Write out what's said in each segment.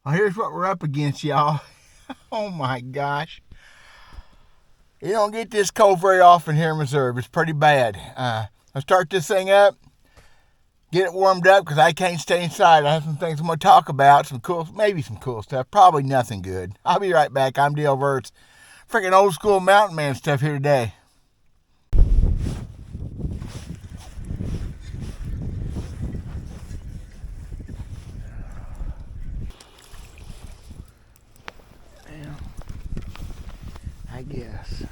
Well, here's what we're up against, y'all. Oh my gosh. You don't get this cold very often here in Missouri. It's pretty bad. I'll start this thing up, get it warmed up because I can't stay inside. I have some things I'm going to talk about, maybe some cool stuff, probably nothing good. I'll be right back. I'm Dale Verts. Freaking old school mountain man stuff here today. Well, I guess.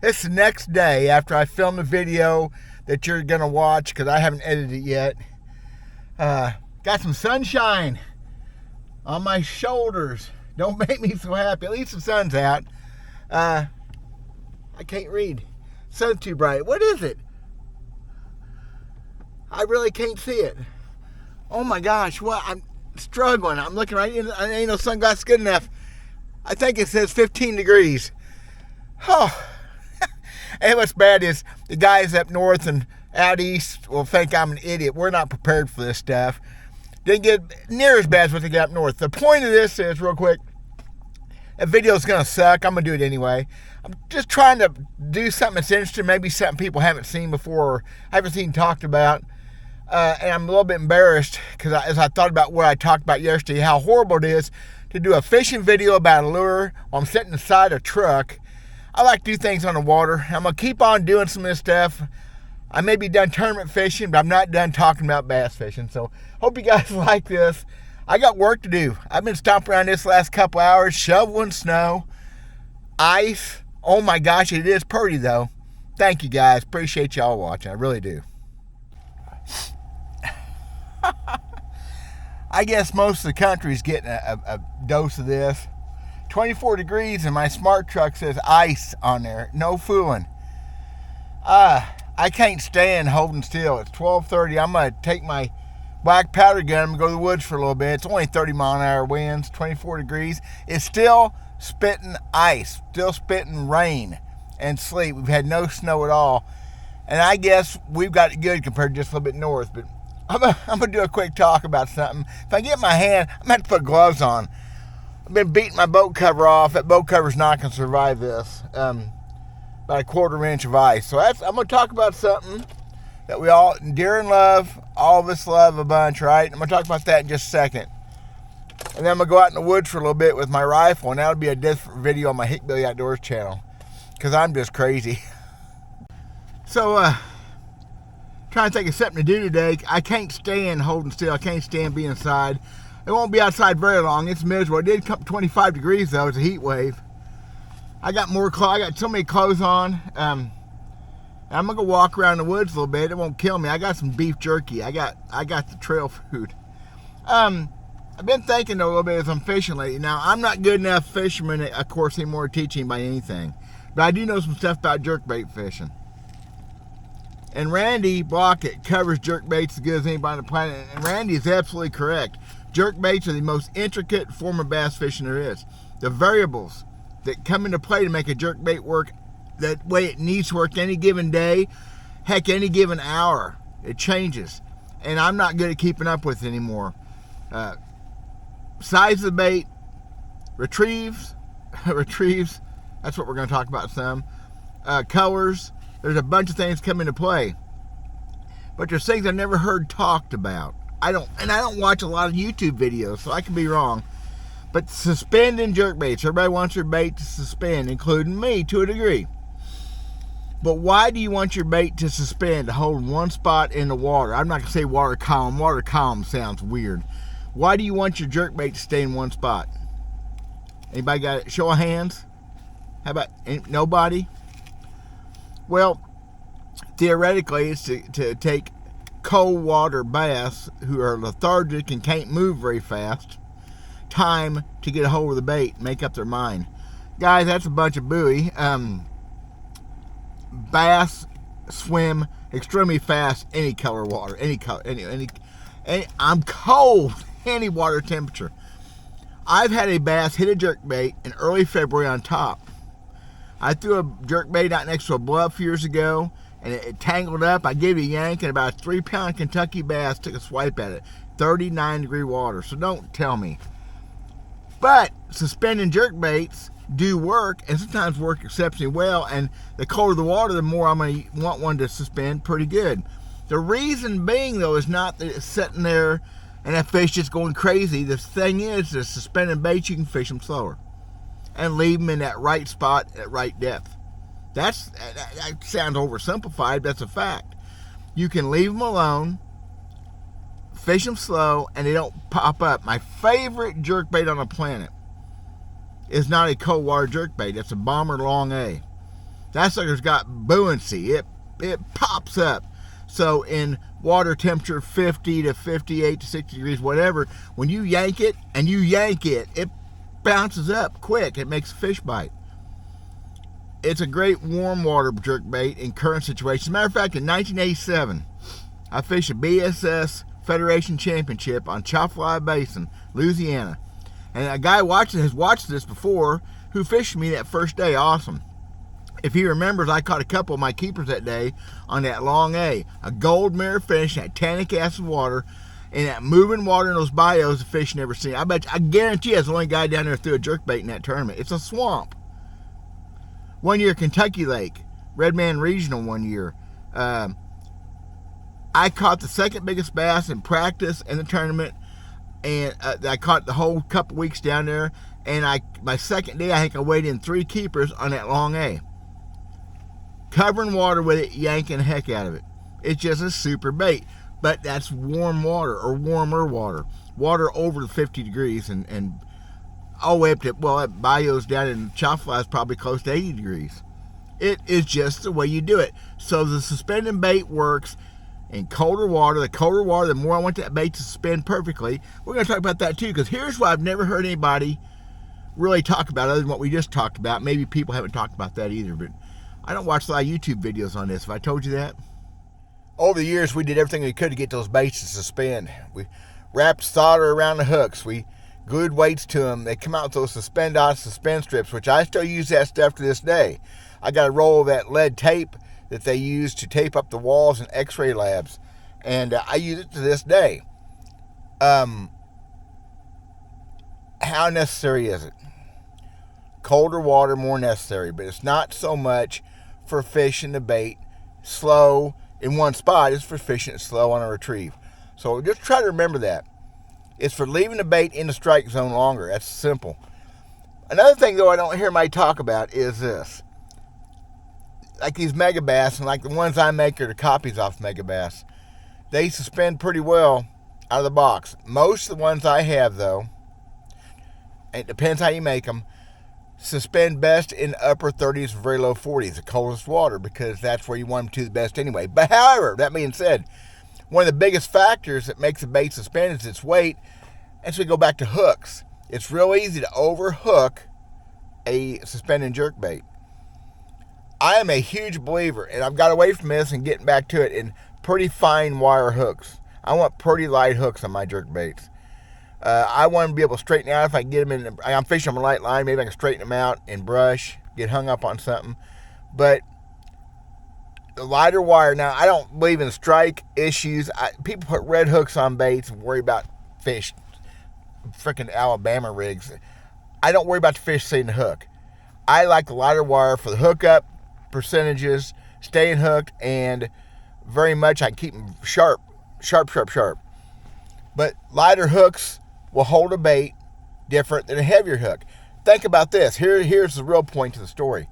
It's the next day after I filmed the video that you're going to watch because I haven't edited it yet. Got some sunshine on my shoulders. Don't make me so happy. At least the sun's out. I can't read. Sun's too bright. What is it? I really can't see it. Oh my gosh. What? I'm struggling. I'm looking right in. Ain't no sunglasses good enough. I think it says 15 degrees. Oh. And what's bad is the guys up north and out east will think I'm an idiot. We're not prepared for this stuff. Didn't get near as bad as what they got up north. The point of this is, real quick, the video's going to suck. I'm going to do it anyway. I'm just trying to do something that's interesting, maybe something people haven't seen before or haven't seen talked about. And I'm a little bit embarrassed because as I thought about what I talked about yesterday, how horrible it is to do a fishing video about a lure while I'm sitting inside a truck. I like to do things on the water. I'm going to keep on doing some of this stuff. I may be done tournament fishing, but I'm not done talking about bass fishing. So, hope you guys like this. I got work to do. I've been stomping around this last couple hours, shoveling snow, ice. Oh my gosh, it is pretty though. Thank you guys. Appreciate y'all watching. I really do. I guess most of the country is getting a dose of this. 24 degrees and my smart truck says ice on there. No fooling. I can't stand holding still. It's 12:30. I'm going to take my black powder gun and go to the woods for a little bit. It's only 30-mile-an-hour winds, 24 degrees. It's still spitting ice, still spitting rain and sleet. We've had no snow at all. And I guess we've got it good compared to just a little bit north. But I'm going to do a quick talk about something. If I get my hand, I'm going to have to put gloves on. I've been beating my boat cover off. That boat cover's not going to survive this. About a 1/4 inch of ice. So I'm going to talk about something that we all dear and love. All of us love a bunch, right? I'm going to talk about that in just a second. And then I'm going to go out in the woods for a little bit with my rifle. And that'll be a different video on my Hickbilly Outdoors channel. Because I'm just crazy. So, trying to think of something to do today. I can't stand holding still. I can't stand being inside. It won't be outside very long. It's miserable. It did come 25 degrees though. It's a heat wave. I got more clothes. I got so many clothes on. I'm gonna go walk around the woods a little bit. It won't kill me. I got some beef jerky. I got the trail food. I've been thinking a little bit as I'm fishing lately. Now I'm not good enough fisherman, of course, anymore to teach anybody anything. But I do know some stuff about jerkbait fishing. And Randy Blockett covers jerkbaits as good as anybody on the planet. And Randy is absolutely correct. Jerkbaits are the most intricate form of bass fishing there is. The variables that come into play to make a jerkbait work that way it needs to work any given day, heck, any given hour, it changes. And I'm not good at keeping up with it anymore. Size of the bait, retrieves, that's what we're going to talk about some. Colors, there's a bunch of things come into play. But there's things I've never heard talked about. I don't watch a lot of YouTube videos, so I can be wrong. But suspending jerkbaits, everybody wants their bait to suspend, including me to a degree. But why do you want your bait to suspend, to hold in one spot in the water? I'm not going to say water column. Water column sounds weird. Why do you want your jerkbait to stay in one spot? Anybody got it? Show of hands? How about nobody? Well, theoretically, it's to take cold water bass who are lethargic and can't move very fast time to get a hold of the bait, make up their mind. Guys, that's a bunch of buoy. Bass swim extremely fast any color water, any color, any I'm cold any water temperature. I've had a bass hit a jerkbait in early February on top. I threw a jerkbait out next to a bluff years ago, and it tangled up. I gave it a yank, and about a 3-pound Kentucky bass took a swipe at it. 39-degree water. So don't tell me. But suspending jerk baits do work, and sometimes work exceptionally well. And the colder the water, the more I'm going to want one to suspend pretty good. The reason being, though, is not that it's sitting there and that fish just going crazy. The thing is, the suspending baits, you can fish them slower and leave them in that right spot at right depth. That sounds oversimplified, but that's a fact. You can leave them alone, fish them slow, and they don't pop up. My favorite jerkbait on the planet is not a cold water jerkbait. It's a bomber long A. That sucker's got buoyancy. It pops up. So in water temperature 50 to 58 to 60 degrees, whatever, when you yank it, it bounces up quick. It makes a fish bite. It's a great warm water jerkbait in current situations. As a matter of fact, in 1987, I fished a BSS Federation Championship on Chafalaya Basin, Louisiana. And a guy has watched this before who fished me that first day. Awesome. If he remembers, I caught a couple of my keepers that day on that long A. A gold mirror fish, that tannic acid water, and that moving water in those bayous the fish never seen. I guarantee I was the only guy down there threw a jerkbait in that tournament. It's a swamp. One year, Kentucky Lake, Redman Regional one year. I caught the second biggest bass in practice in the tournament, and I caught the whole couple weeks down there. And my second day, I think I weighed in 3 keepers on that long A. Covering water with it, yanking the heck out of it. It's just a super bait. But that's warm water, or warmer water. Water over 50 degrees, and all the way up to, well, that bayous down in Chafalaya is probably close to 80 degrees. It is just the way you do it. So the suspending bait works in colder water. The colder water, the more I want that bait to suspend perfectly. We're going to talk about that too, because here's what I've never heard anybody really talk about other than what we just talked about. Maybe people haven't talked about that either, but I don't watch a lot of YouTube videos on this. Have I told you that? Over the years, we did everything we could to get those baits to suspend. We wrapped solder around the hooks. We glued weights to them. They come out with those suspend strips, which I still use that stuff to this day. I got a roll of that lead tape that they use to tape up the walls in x-ray labs, and I use it to this day. How necessary is it? Colder water, more necessary, but it's not so much for fishing the bait slow in one spot. It's for fishing it slow on a retrieve. So just try to remember that. It's for leaving the bait in the strike zone longer. That's simple. Another thing, though, I don't hear anybody talk about is this. Like these mega bass, and like the ones I make are the copies off mega bass, they suspend pretty well out of the box. Most of the ones I have, though, it depends how you make them, suspend best in upper 30s, very low 40s, the coldest water, because that's where you want them to the best anyway. But however, that being said, one of the biggest factors that makes a bait suspend is its weight. And so we go back to hooks. It's real easy to overhook a suspending jerkbait. I am a huge believer, and I've got away from this and getting back to it, in pretty fine wire hooks. I want pretty light hooks on my jerkbaits. I want to be able to straighten out if I can get them in. I'm fishing on a light line. Maybe I can straighten them out and brush, get hung up on something. But the lighter wire, now I don't believe in strike issues. People put red hooks on baits and worry about fish, freaking Alabama rigs. I don't worry about the fish seeing the hook. I like the lighter wire for the hookup percentages, staying hooked, and very much I can keep them sharp. But lighter hooks will hold a bait different than a heavier hook. Think about this. Here's the real point to the story.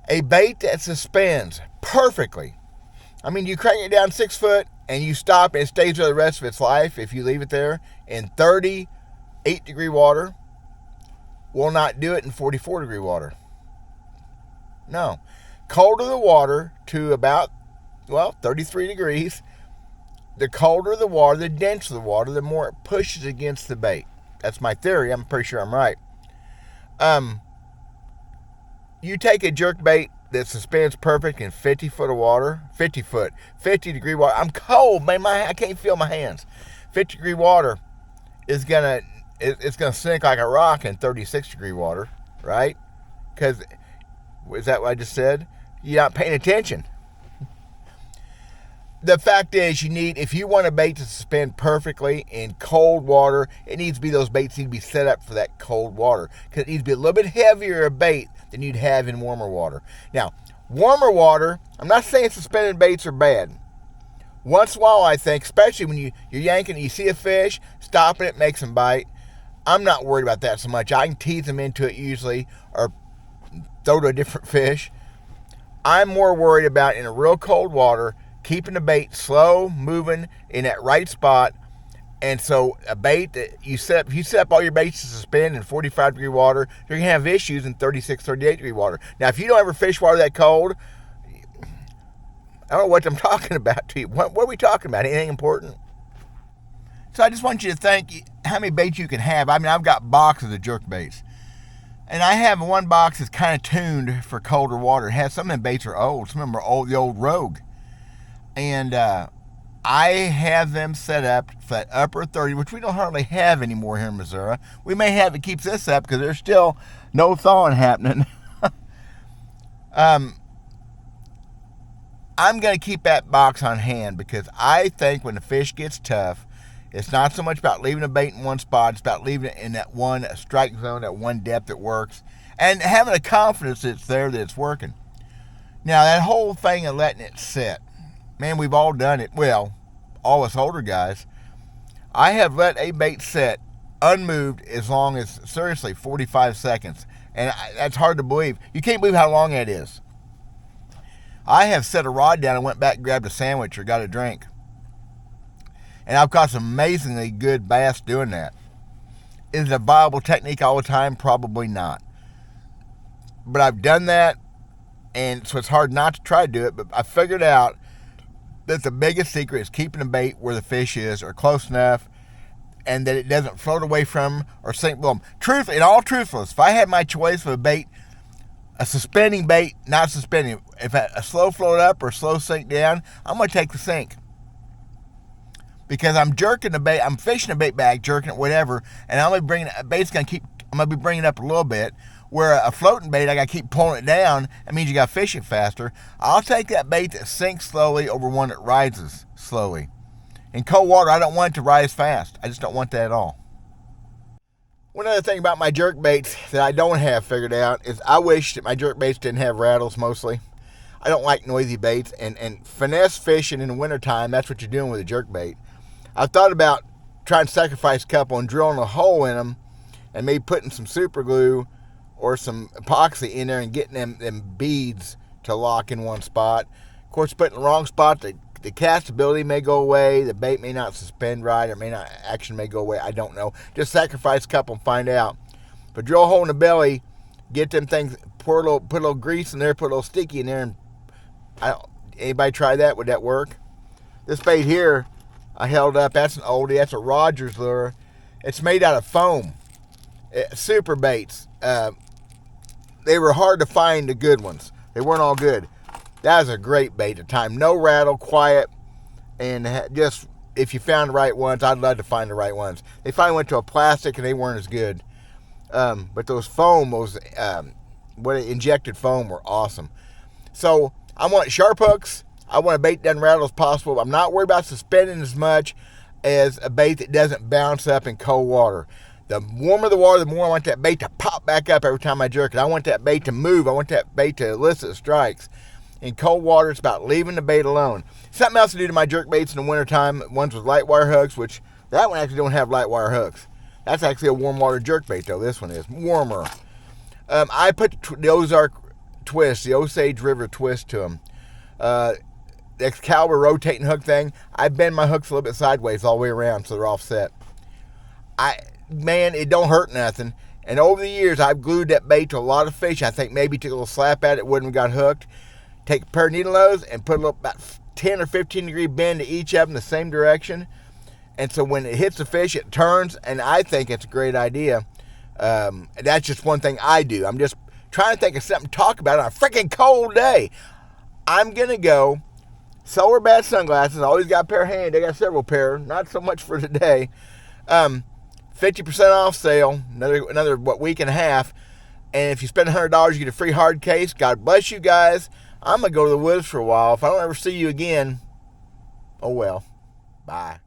A bait that suspends perfectly. I mean, you crank it down 6 foot and you stop and it stays there the rest of its life if you leave it there in 38-degree water. Will not do it in 44-degree water. No. Colder the water to about, 33 degrees. The colder the water, the denser the water, the more it pushes against the bait. That's my theory. I'm pretty sure I'm right. You take a jerkbait that suspends perfect in 50 foot of water, 50-degree water. I'm cold, man. I can't feel my hands. 50-degree water is gonna sink like a rock in 36-degree water, right? Because, is that what I just said? You're not paying attention. the fact is, if you want a bait to suspend perfectly in cold water, it needs to be, those baits need to be set up for that cold water, because it needs to be a little bit heavier a bait than you'd have in warmer water. Now, warmer water, I'm not saying suspended baits are bad. Once in a while, I think, especially when you're yanking and you see a fish, stopping it makes them bite. I'm not worried about that so much. I can tease them into it usually, or throw to a different fish. I'm more worried about, in a real cold water, keeping the bait slow, moving in that right spot. And so a bait that you set up all your baits to suspend in 45-degree water, you're going to have issues in 36, 38-degree water. Now, if you don't ever fish water that cold, I don't know what I'm talking about to you. What are we talking about? Anything important? So I just want you to think how many baits you can have. I mean, I've got boxes of jerk baits. And I have one box that's kind of tuned for colder water. It has, some of them baits are old. Some of them are old, the old Rogue. And I have them set up for that upper 30, which we don't hardly have anymore here in Missouri. We may have it keeps this up because there's still no thawing happening. I'm going to keep that box on hand, because I think when the fish gets tough, it's not so much about leaving a bait in one spot. It's about leaving it in that one strike zone, that one depth that works, and having a confidence that it's there, that it's working. Now, that whole thing of letting it sit, man, we've all done it. Well, all us older guys. I have let a bait sit unmoved as long as, seriously, 45 seconds. And that's hard to believe. You can't believe how long that is. I have set a rod down and went back and grabbed a sandwich or got a drink. And I've caught some amazingly good bass doing that. Is it a viable technique all the time? Probably not. But I've done that, and so it's hard not to try to do it. But I figured out that the biggest secret is keeping the bait where the fish is, or close enough, and that it doesn't float away from or sink below them. In all truthfulness, if I had my choice of a bait, a suspending bait, not suspending, if a slow float up or slow sink down, I'm going to take the sink. Because I'm jerking the bait, I'm fishing the bait back, jerking it, whatever, and I'm going to be bringing it up a little bit. Where a floating bait, I got to keep pulling it down. That means you got to fish it faster. I'll take that bait that sinks slowly over one that rises slowly. In cold water, I don't want it to rise fast. I just don't want that at all. One other thing about my jerk baits that I don't have figured out is I wish that my jerk baits didn't have rattles mostly. I don't like noisy baits, and finesse fishing in the wintertime, that's what you're doing with a jerk bait. I've thought about trying to sacrifice a couple and drilling a hole in them and maybe putting some super glue or some epoxy in there and getting them beads to lock in one spot. Of course, putting in the wrong spot, the castability may go away, the bait may not suspend right, or action may go away, I don't know. Just sacrifice a couple and find out. But drill a hole in the belly, get them things, put a little grease in there, put a little sticky in there, and anybody try that? Would that work? This bait here, I held up, that's an oldie, that's a Rogers lure. It's made out of foam. Super baits. They were hard to find, the good ones. They weren't all good. That was a great bait at the time. No rattle, quiet, and just, if you found the right ones, I'd love to find the right ones. They finally went to a plastic, and they weren't as good. But those foam, injected foam were awesome. So I want sharp hooks. I want a bait that doesn't rattle as possible. I'm not worried about suspending as much as a bait that doesn't bounce up in cold water. The warmer the water, the more I want that bait to pop back up every time I jerk it. I want that bait to move. I want that bait to elicit strikes. In cold water, it's about leaving the bait alone. Something else to do to my jerk baits in the wintertime, ones with light wire hooks, which that one actually don't have light wire hooks. That's actually a warm water jerk bait, though. This one is warmer. I put the Ozark twist, the Osage River twist to them. The Excalibur rotating hook thing, I bend my hooks a little bit sideways all the way around so they're offset. Man, it don't hurt nothing. And over the years, I've glued that bait to a lot of fish. I think maybe took a little slap at it, wouldn't have got hooked. Take a pair of needle nose and put a little, about 10 or 15 degree bend to each of them the same direction. And so when it hits the fish, it turns, and I think it's a great idea. That's just one thing I do. I'm just trying to think of something to talk about on a freaking cold day. I'm going to go solar bat sunglasses. I always got a pair handy. I got several pair. Not so much for today. 50% off sale. Another week and a half. And if you spend $100, you get a free hard case. God bless you guys. I'm going to go to the woods for a while. If I don't ever see you again, Oh well. Bye.